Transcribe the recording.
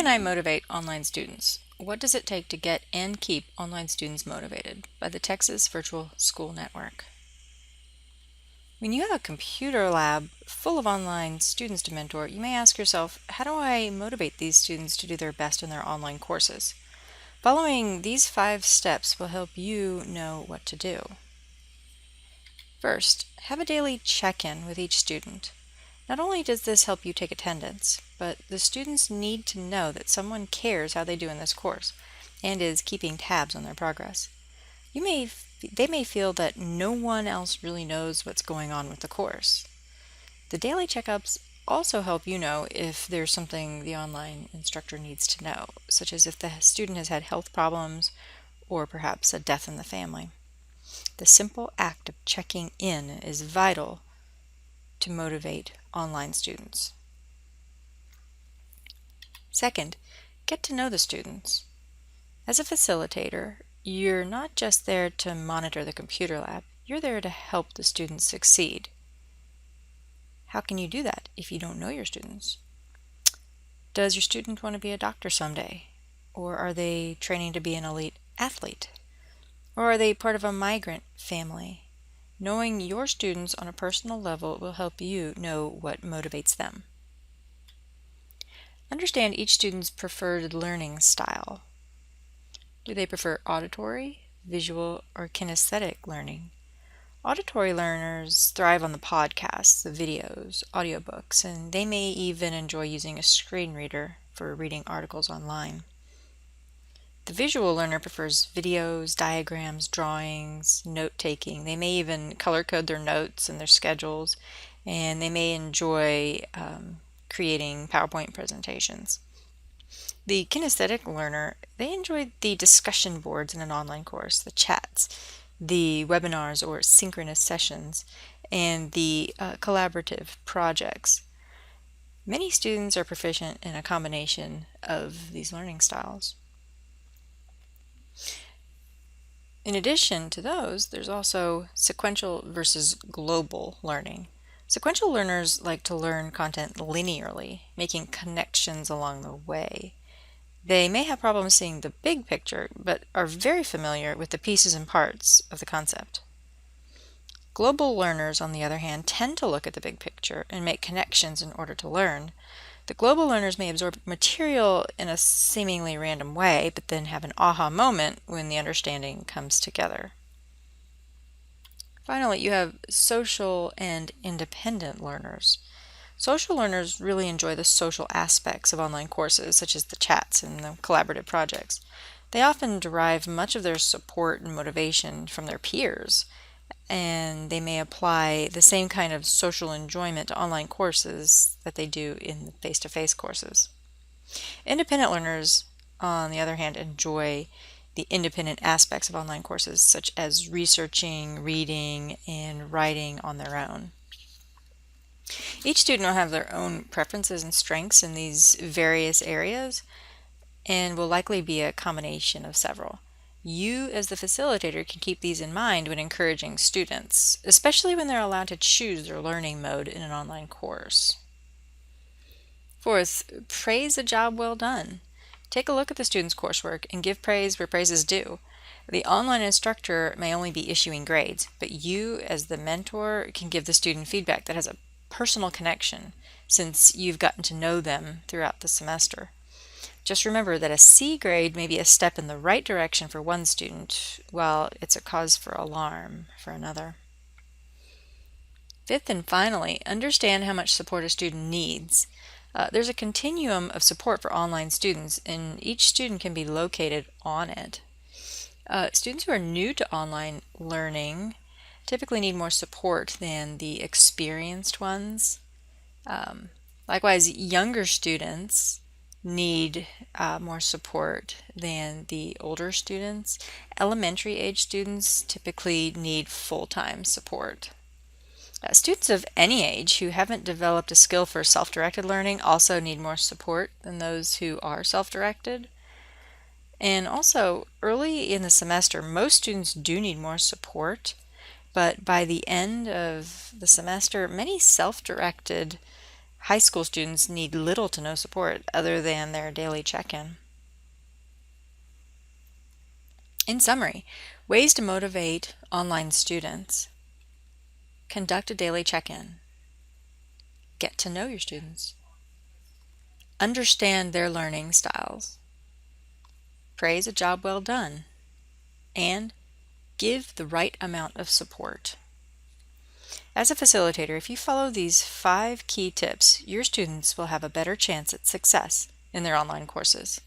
can I motivate online students? What does it take to get and keep online students motivated? By the Texas Virtual School Network. When you have a computer lab full of online students to mentor, you may ask yourself, how do I motivate these students to do their best in their online courses? Following these 5 steps will help you know what to do. First, have a daily check-in with each student. Not only does this help you take attendance, but the students need to know that someone cares how they do in this course and is keeping tabs on their progress. They may feel that no one else really knows what's going on with the course. The daily checkups also help you know if there's something the online instructor needs to know, such as if the student has had health problems or perhaps a death in the family. The simple act of checking in is vital to motivate online students. Second, get to know the students. As a facilitator, you're not just there to monitor the computer lab, you're there to help the students succeed. How can you do that if you don't know your students? Does your student want to be a doctor someday? Or are they training to be an elite athlete? Or are they part of a migrant family? Knowing your students on a personal level will help you know what motivates them. Understand each student's preferred learning style. Do they prefer auditory, visual, or kinesthetic learning? Auditory learners thrive on the podcasts, the videos, audiobooks, and they may even enjoy using a screen reader for reading articles online. The visual learner prefers videos, diagrams, drawings, note-taking. They may even color code their notes and their schedules, and they may enjoy creating PowerPoint presentations. The kinesthetic learner, they enjoy the discussion boards in an online course, the chats, the webinars or synchronous sessions, and the collaborative projects. Many students are proficient in a combination of these learning styles. In addition to those, there's also sequential versus global learning. Sequential learners like to learn content linearly, making connections along the way. They may have problems seeing the big picture, but are very familiar with the pieces and parts of the concept. Global learners, on the other hand, tend to look at the big picture and make connections in order to learn. The global learners may absorb material in a seemingly random way, but then have an aha moment when the understanding comes together. Finally, you have social and independent learners. Social learners really enjoy the social aspects of online courses, such as the chats and the collaborative projects. They often derive much of their support and motivation from their peers, and they may apply the same kind of social enjoyment to online courses that they do in face-to-face courses. Independent learners, on the other hand, enjoy the independent aspects of online courses, such as researching, reading, and writing on their own. Each student will have their own preferences and strengths in these various areas and will likely be a combination of several. You, as the facilitator, can keep these in mind when encouraging students, especially when they're allowed to choose their learning mode in an online course. Fourth, praise a job well done. Take a look at the student's coursework and give praise where praise is due. The online instructor may only be issuing grades, but you, as the mentor, can give the student feedback that has a personal connection since you've gotten to know them throughout the semester. Just remember that a C grade may be a step in the right direction for one student, while it's a cause for alarm for another. Fifth and finally, understand how much support a student needs. There's a continuum of support for online students, and each student can be located on it. Students who are new to online learning typically need more support than the experienced ones. Likewise, younger students need more support than the older students. Elementary age students typically need full-time support. Students of any age who haven't developed a skill for self-directed learning also need more support than those who are self-directed. And also, early in the semester, most students do need more support, but by the end of the semester, many self-directed High school students need little to no support other than their daily check-in. In summary, ways to motivate online students: conduct a daily check-in, get to know your students, understand their learning styles, praise a job well done, and give the right amount of support. As a facilitator, if you follow these 5 key tips, your students will have a better chance at success in their online courses.